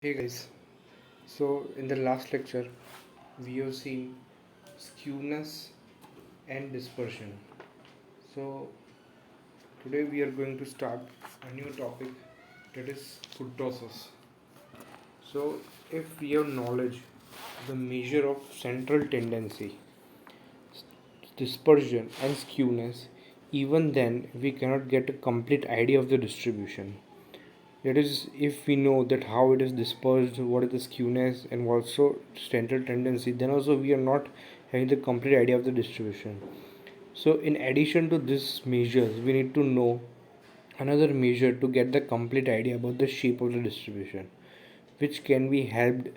Hey guys, so in the last lecture we have seen skewness and dispersion. So today we are going to start a new topic, that is kurtosis. So if we have knowledge the measure of central tendency, dispersion and skewness, even then we cannot get a complete idea of the distribution. That is, if we know that how it is dispersed, what is the skewness, and also central tendency, then also we are not having the complete idea of the distribution. So, in addition to these measures, we need to know another measure to get the complete idea about the shape of the distribution, which can be helped,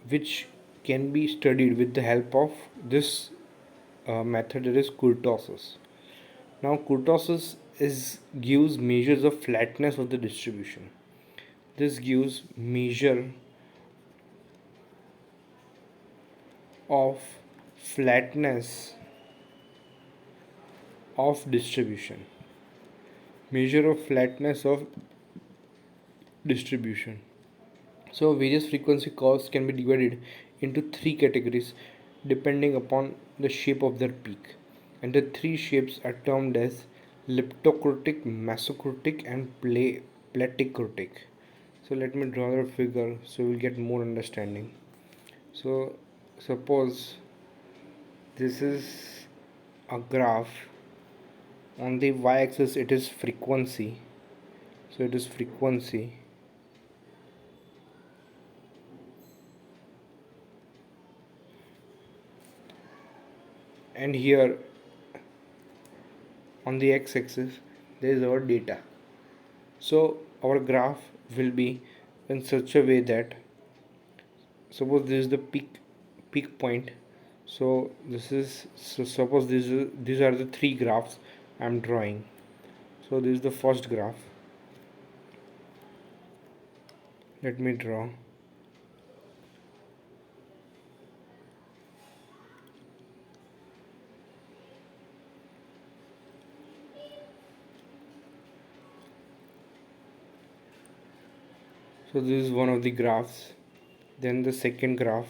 which can be studied with the help of this method, that is kurtosis. Now, kurtosis is gives measures of flatness of the distribution. This gives measure of flatness of distribution. Measure of flatness of distribution. So various frequency curves can be divided into three categories depending upon the shape of their peak. And the three shapes are termed as elliptokurtic, mesokurtic, and platykurtic. So let me draw a figure so we'll get more understanding. So suppose this is a graph. On the y-axis it is frequency, so it is frequency, and here on the x-axis there is our data. So our graph will be in such a way that, suppose this is the peak point. So this is, so suppose these are the three graphs I am drawing. So this is the first graph. Let me draw. So this is one of the graphs. Then the second graph.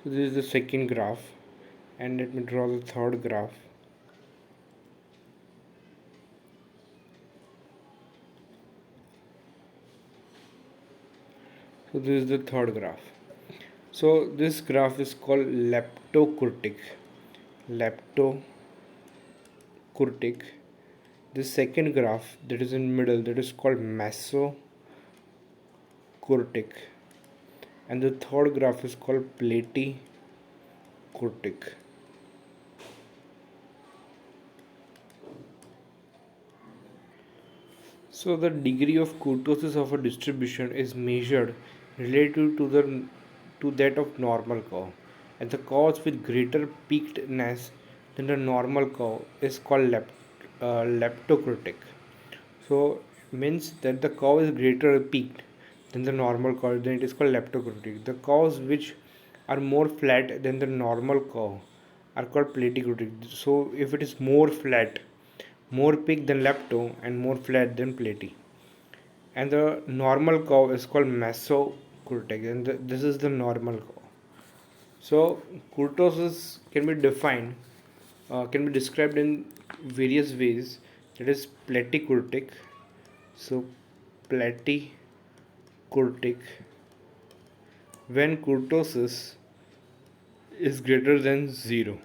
So this is the second graph, and let me draw the third graph. So this is the third graph. So this graph is called leptokurtic. Leptokurtic. This second graph that is in middle, that is called mesokurtic, and the third graph is called platykurtic. So the degree of kurtosis of a distribution is measured relative to that of normal curve, and the curves with greater peakedness than the normal curve is called leptokurtic. So means that the curve is greater peaked than the normal curve, then it is called leptokurtic. The curves which are more flat than the normal curve are called platykurtic. So if it is more flat, more peak than lepto, and more flat than platy, and the normal curve is called mesokurtic, and this is the normal curve. So kurtosis can be defined, can be described in various ways. That is platykurtic. So platykurtic, when kurtosis is greater than 0.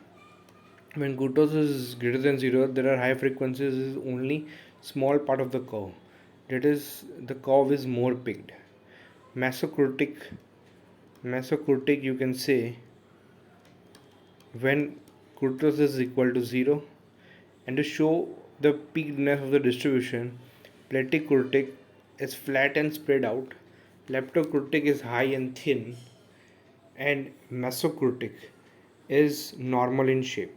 When kurtosis is greater than 0, there are high frequencies, is only small part of the curve. That is, the curve is more peaked. Mesokurtic, you can say when kurtosis is equal to 0. And to show the peakedness of the distribution, platykurtic is flat and spread out, leptokurtic is high and thin, and mesokurtic is normal in shape.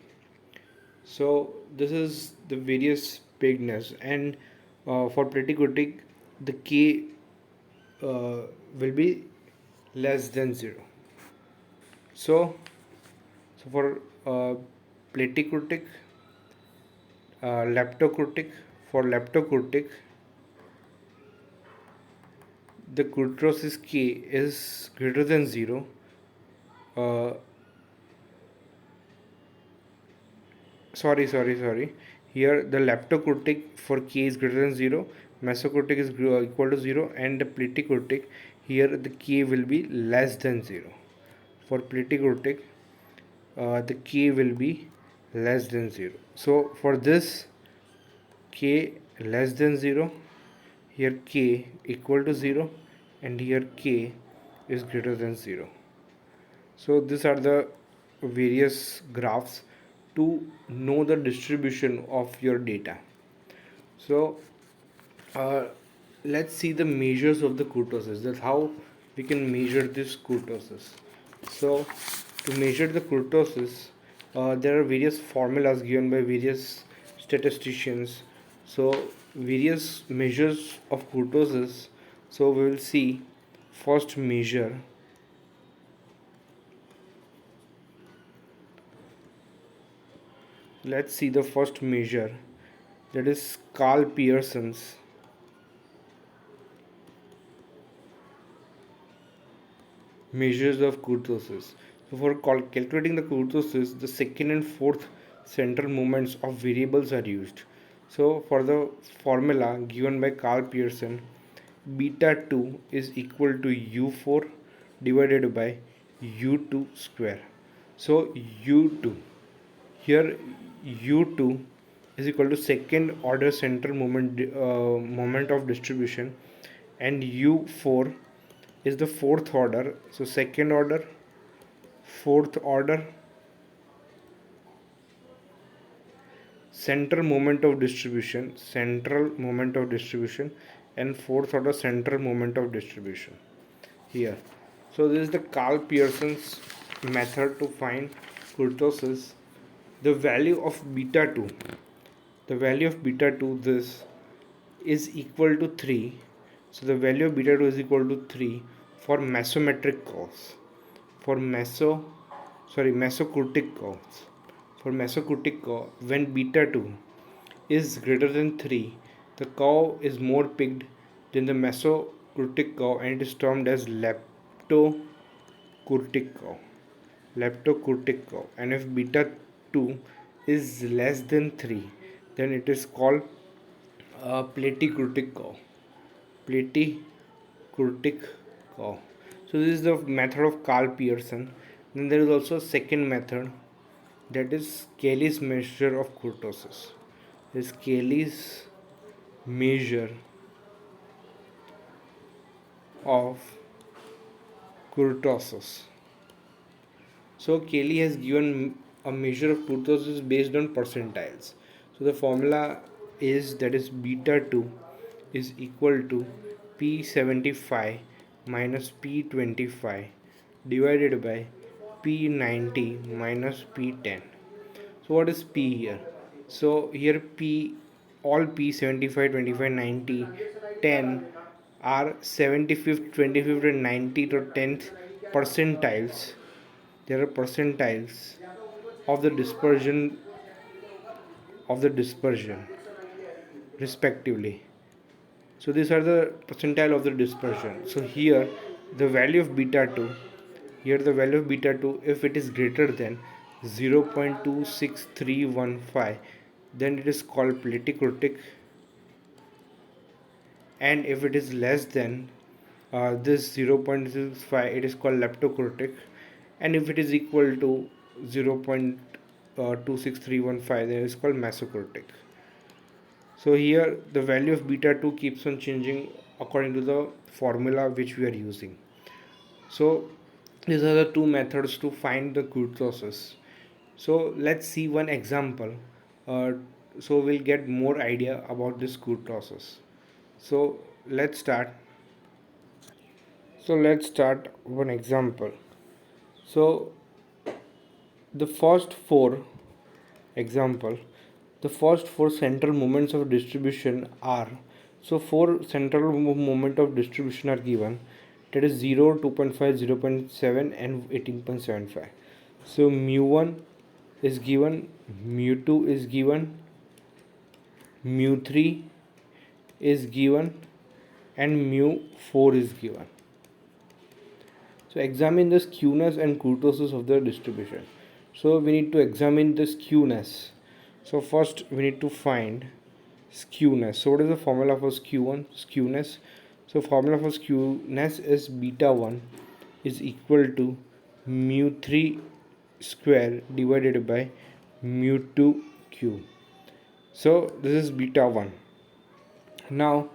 So this is the various peakedness, and for platykurtic the k will be less than 0. So for platykurtic, leptokurtic. For leptokurtic, the kurtosis K is greater than 0. Uh, sorry. Here the leptokurtic for K is greater than 0, mesokurtic is equal to 0, and the platykurtic, here the K will be less than 0. For platykurtic, the K will be less than 0. So for this K less than 0, here K equal to 0, and here K is greater than 0. So these are the various graphs to know the distribution of your data. So uh, let's see the measures of the kurtosis. That's how we can measure this kurtosis. So to measure the kurtosis, there are various formulas given by various statisticians. So various measures of kurtosis. So we will see first measure. Let's see the first measure, that is Carl Pearson's measures of kurtosis. So for calculating the kurtosis, the second and fourth central moments of variables are used. So for the formula given by Carl Pearson, beta 2 is equal to u4 divided by u2 square. So u2, here u2 is equal to second order central moment of distribution, and u4 is the fourth order. So second order, fourth order central moment of distribution, and fourth order central moment of distribution here. So this is the Carl Pearson's method to find kurtosis. The value of beta 2, this is equal to 3. So the value of beta 2 is equal to 3 for mesometric curves. For mesokurtic curves. For mesokurtic curve, when beta 2 is greater than 3, the curve is more peaked than the mesokurtic curve, and it is termed as leptokurtic curve. And if beta 2 is less than 3, then it is called platykurtic curve. So this is the method of Carl Pearson. Then there is also a second method, that is Cayley's measure of kurtosis. This Cayley's measure of kurtosis. So Cayley has given a measure of kurtosis based on percentiles. So the formula is, that is beta 2 is equal to P75 minus P25 divided by P90 minus P10. So what is P here? So here P, all P 75, 25, 90, 10 are 75th, 25th and 90th or 10th percentiles. There are percentiles of the dispersion respectively. So these are the percentile of the dispersion. So here the value of beta 2, if it is greater than 0.26315, then it is called platykurtic, and if it is less than this 0.65, it is called leptokurtic, and if it is equal to 0.26315, then it is called mesokurtic. So here the value of beta 2 keeps on changing according to the formula which we are using. So these are the two methods to find the kurtosis. So let's see one example, so we'll get more idea about this kurtosis. So let's start one example. So the first four central moments of distribution are, so four central moment of distribution are given, that is 0, 2.5, 0.7 and 18.75. So mu1 is given, mu2 is given, mu3 is given, and mu4 is given. So examine the skewness and kurtosis of the distribution. So we need to examine the skewness. So first we need to find skewness. So what is the formula for skewness? So formula for skewness is beta 1 is equal to mu 3 square divided by mu 2 cube. So this is beta 1. Now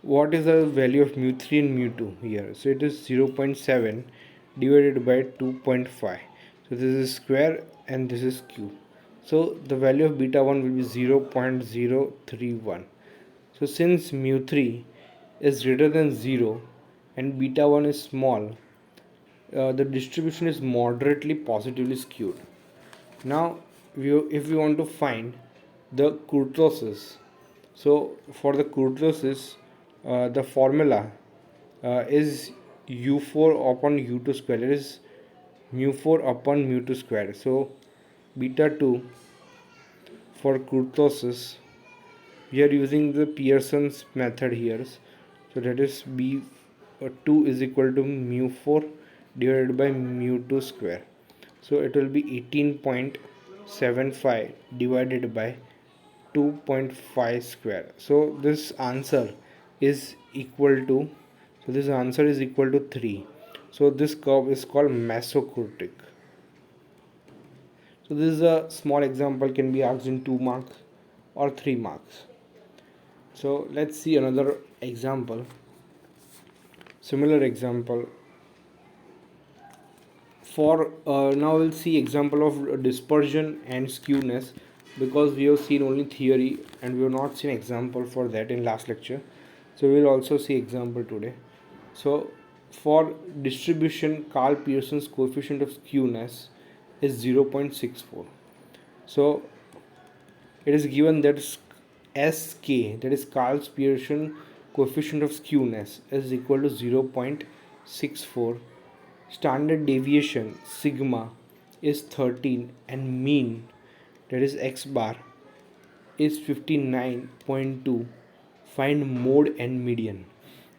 what is the value of mu 3 and mu 2 here? So it is 0.7 divided by 2.5. So this is square and this is cube. So the value of beta 1 will be 0.031. So since mu 3 is greater than 0 and beta 1 is small, the distribution is moderately positively skewed. Now if we want to find the kurtosis, so for the kurtosis, the formula is u4 upon u2 square. It is mu4 upon mu2 square. So beta 2 for kurtosis, we are using the Pearson's method here. So that is b2 is equal to mu4 divided by mu2 square. So it will be 18.75 divided by 2.5 square. So this answer is equal to, 3. So this curve is called mesokurtic. So this is a small example, can be asked in 2 marks or 3 marks. So let's see another example, similar example. For now we'll see example of dispersion and skewness, because we have seen only theory and we have not seen example for that in last lecture. So we will also see example today. So for distribution, Carl Pearson's coefficient of skewness is 0.64. So it is given that sk, that is Carl Pearson coefficient of skewness, is equal to 0.64. Standard deviation sigma is 13 and mean, that is x bar, is 59.2. Find mode and median.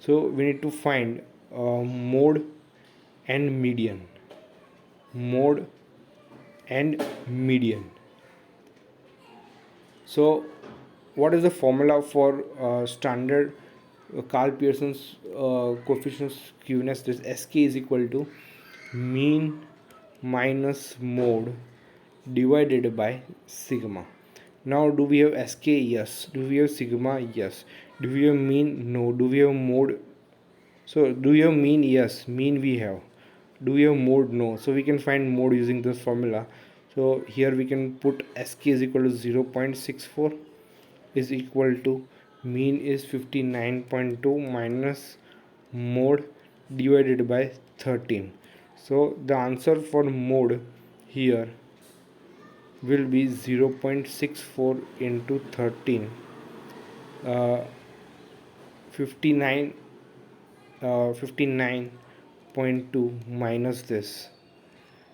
So we need to find mode and median. Mode and median. So what is the formula for standard Carl Pearson's coefficient of skewness? This sk is equal to mean minus mode divided by sigma. Now do we have sk? Yes. Do we have sigma? Yes. Do we have mean? No. Do we have mode? So do we have mean? Yes. Mean we have. Do we have mode? No. So we can find mode using this formula. So here we can put sk is equal to 0.64 is equal to mean is 59.2 minus mode divided by 13. So the answer for mode here will be 0.64 into 13, 59.2 minus this.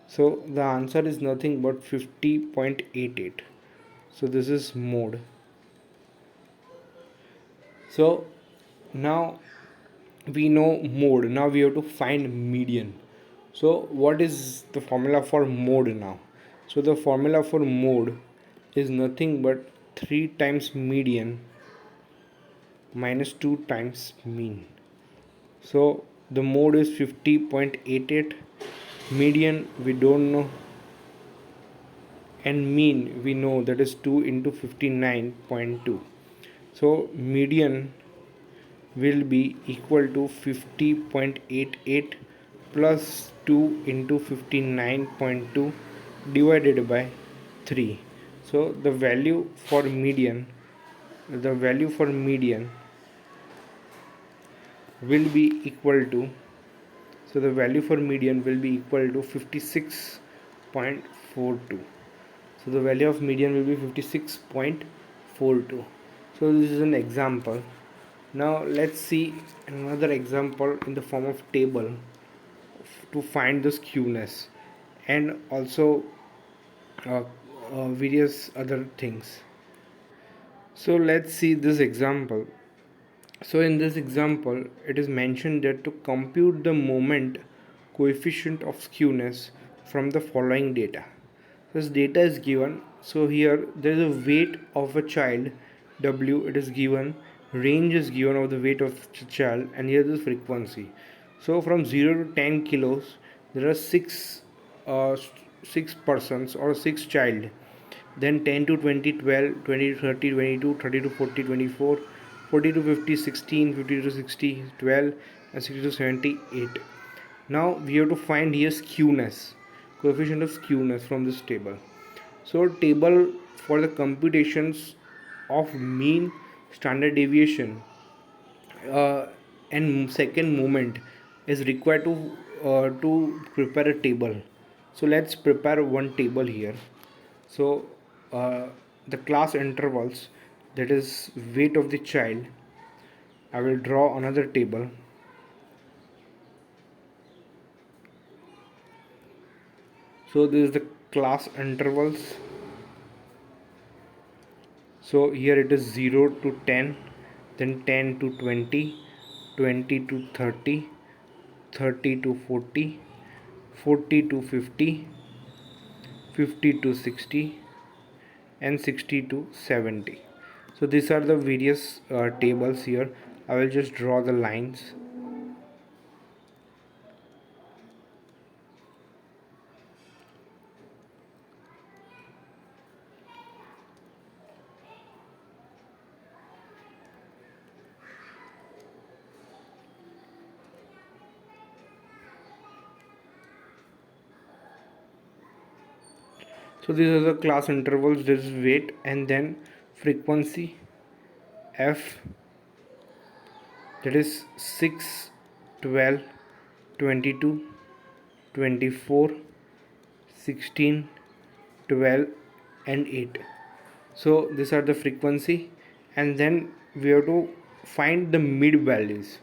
So the answer is nothing but 50.88. So this is mode. So now we know mode. Now we have to find median. So what is the formula for mode now? So the formula for mode is nothing but 3 times median minus 2 times mean. So the mode is 50.88, median we don't know, and mean we know, that is 2 into 59.2. So median will be equal to 50.88 plus 2 into 59.2 divided by 3. So the value for median will be equal to, so the value for median will be equal to 56.42. So the value of median will be 56.42. So this is an example. Now let's see another example in the form of table to find the skewness, and also various other things. So let's see this example. So in this example, it is mentioned that to compute the moment coefficient of skewness from the following data. This data is given. So here there is a weight of a child, W, it is given, range is given of the weight of the child, and here is frequency. So from 0 to 10 kilos, there are uh, 6 persons or 6 child. Then 10 to 20, 12, 20 to 30, 22, 30 to 40, 24, 40 to 50, 16, 50 to 60, 12, and 60 to 78. Now we have to find here skewness, coefficient of skewness from this table. So table for the computations of mean, standard deviation, uh, and second moment is required to prepare a table. So let's prepare one table here. So the class intervals, that is weight of the child, I will draw another table. So this is the class intervals. So here it is 0 to 10, then 10 to 20, 20 to 30, 30 to 40, 40 to 50, 50 to 60, and 60 to 70. So these are the various tables here. I will just draw the lines. So these are the class intervals. This is weight, and then frequency F, that is 6, 12, 22, 24, 16, 12, and 8. So these are the frequency, and then we have to find the mid values.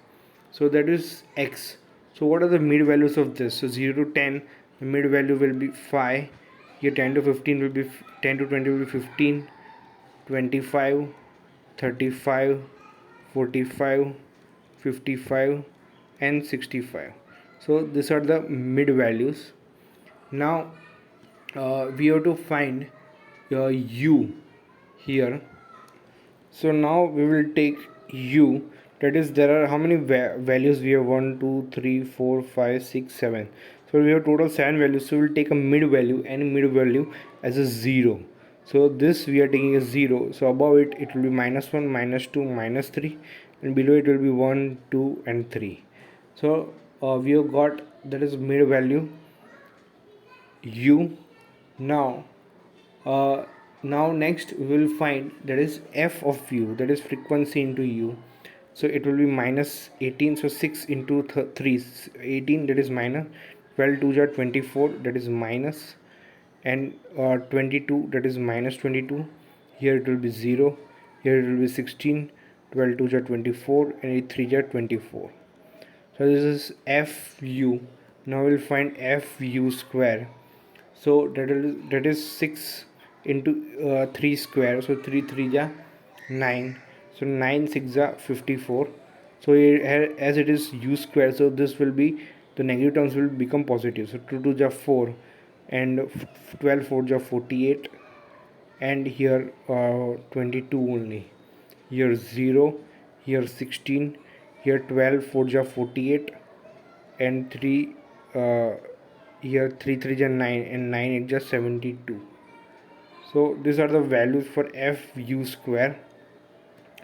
So that is X. So what are the mid values of this? So 0 to 10, the mid value will be 5. Here 10 to 15 will be 10 to 20 will be 15, 25, 35, 45, 55, and 65. So these are the mid values. Now we have to find U here. So now we will take U, that is there are how many values we have? 1 2 3 4 5 6 7. So we have total 7 values, so we'll take a mid value, and mid value as a 0. So this we are taking as 0. So above it will be -1, -2, -3, and below it will be 1, 2, and 3. So we have got, that is mid value U. Now now next we will find, that is F of U, that is frequency into U. So it will be -18. So 6 into 3 18, that is minus. 12 2 are 24, that is minus. And 22, that is -22. Here it will be 0. Here it will be 16. 12 2 are 24, and 8 3 are 24. So this is FU. Now we'll find FU square. So that is 6 into 3 square. So 3 3 ja 9. So 9 6 ja 54. So as it is U square, so this will be, the negative terms will become positive. So 2 2 ja 4, and 12 4 ja 48, and here 22 only. Here 0, here 16, here 12 4 ja 48, and 3 uh, here 3 3 is 9, and 9 is just 72. So these are the values for FU square.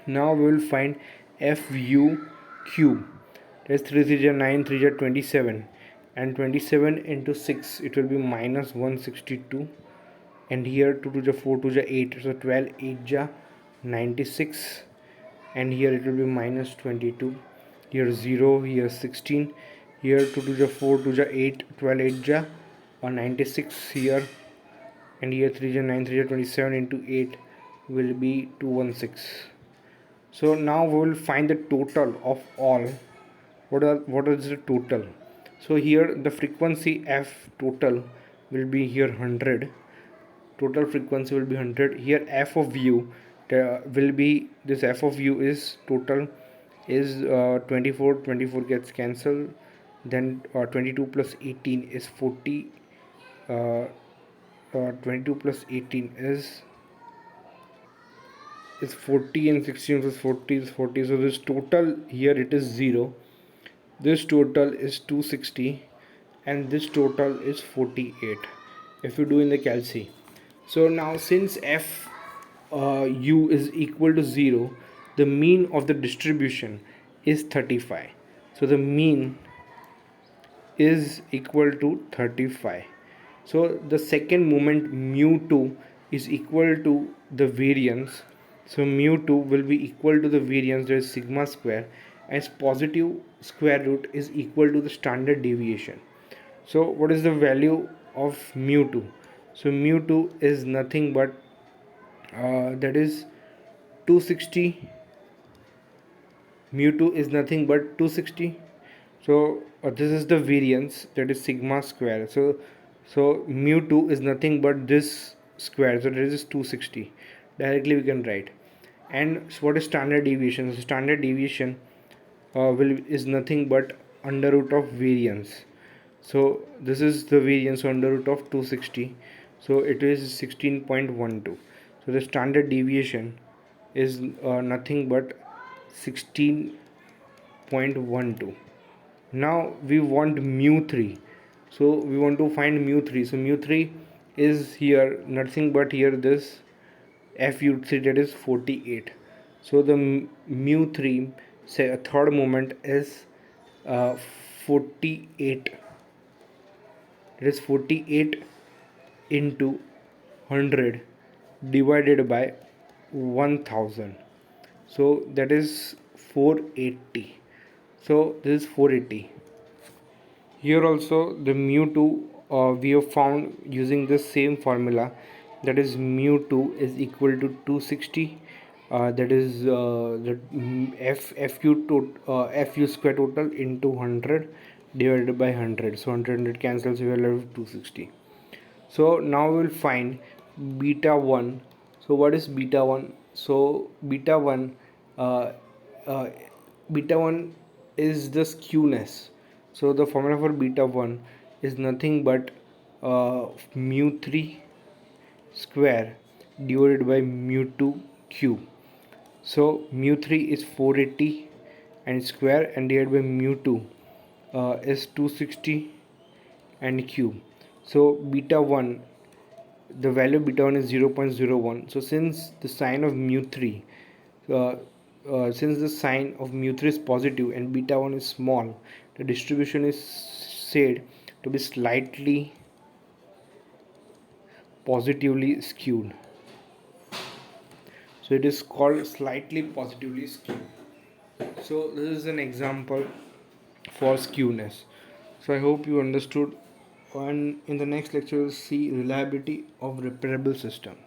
Now we will find FU cube. That's 3 3 is 9, 3 is 27, and 27 into 6, it will be -162. And here 2 2 is 4, 2 is 8, so 12 8 is 96, and here it will be -22. Here 0, here 16, here 2 2 is 4, 2 is 8, 12 8 is 96 here, and here 3 is 9, 3 is 27 into 8 will be 216. So now we will find the total of all. What is the total? So here the frequency F total will be here 100, total frequency will be 100. Here f of u will be, this f of u is total is 24. 24 gets cancelled, then 22 plus 18 is 40. 22 plus 18 is 40, and 16 plus 40 is 40. So this total here, it is 0. This total is 260, and this total is 48 if you do in the calci. So now, since f u is equal to 0, the mean of the distribution is 35. So the mean is equal to 35. So the second moment mu2 is equal to the variance. So mu2 will be equal to the variance, that is sigma square, as positive square root is equal to the standard deviation. So what is the value of mu2? So mu2 is nothing but that is 260. Mu2 is nothing but 260. So this is the variance, that is sigma square. So mu2 is nothing but this square, so this is 260. Directly we can write. And so what is standard deviation? So standard deviation is nothing but under root of variance. So this is the variance, so under root of 260, so it is 16.12. So the standard deviation is nothing but 16.12. Now we want mu3. So we want to find mu3. So mu3 is here nothing but here this fu3, that is 48. So the mu3, say a third moment, is 48. It is 48 into 100 divided by 1000. So that is 480. So this is 480. Here also the mu2 we have found using the same formula, that is mu2 is equal to 260. That is the fu square total into 100 divided by 100. So 100 cancels, we will have 260. So now we will find beta 1. So what is beta 1? So beta 1 beta 1 is the skewness. So the formula for beta 1 is nothing but mu3 square divided by mu2 cube. So mu3 is 480 and square, and divided by mu2 is 260 and cube. So beta 1, the value of beta 1 is 0.01. So since the sign of mu3 is positive and beta 1 is small, the distribution is said to be slightly positively skewed. So it is called slightly positively skewed. So this is an example for skewness. So I hope you understood, and in the next lecture we'll see reliability of repairable system.